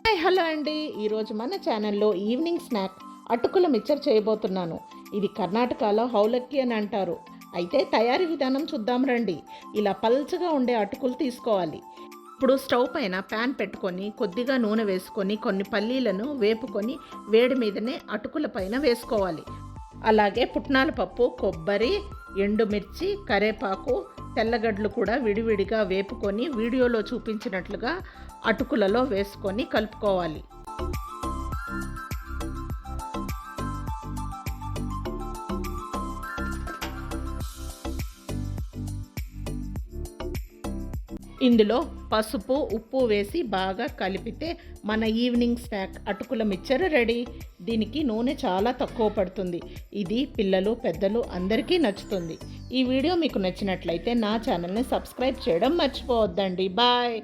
Hi hello అండి. ఈరోజు మన ఛానల్లో ఈవినింగ్ స్నాక్ అటుకుల మిక్చర్ చేయబోతున్నాను. ఇది కర్ణాటకలో హౌలక్కి అని అంటారు. అయితే తయారీ విధానం చూద్దాం రండి. ఇలా పల్చగా ఉండే అటుకులు తీసుకోవాలి. ఇప్పుడు స్టవ్ పైన ప్యాన్ పెట్టుకొని కొద్దిగా నూనె వేసుకొని కొన్ని పల్లీలను వేపుకొని వేడి మీదనే అటుకుల పైన వేసుకోవాలి. అలాగే పుట్నాల పప్పు, కొబ్బరి, ఎండుమిర్చి, కరేపాకు, తెల్లగడ్డలు కూడా విడివిడిగా వేపుకొని వీడియోలో చూపించినట్లుగా అటుకులలో వేసుకొని కలుపుకోవాలి. ఇందులో పసుపు, ఉప్పు వేసి బాగా కలిపితే మన ఈవినింగ్ స్నాక్ అటుకుల మిక్చర్ రెడీ. దీనికి నూనె చాలా తక్కువ పడుతుంది. ఇది పిల్లలు, పెద్దలు అందరికీ నచ్చుతుంది. ఈ వీడియో మీకు నచ్చినట్లయితే నా ఛానల్ని సబ్స్క్రైబ్ చేయడం మర్చిపోవద్దండి. బాయ్.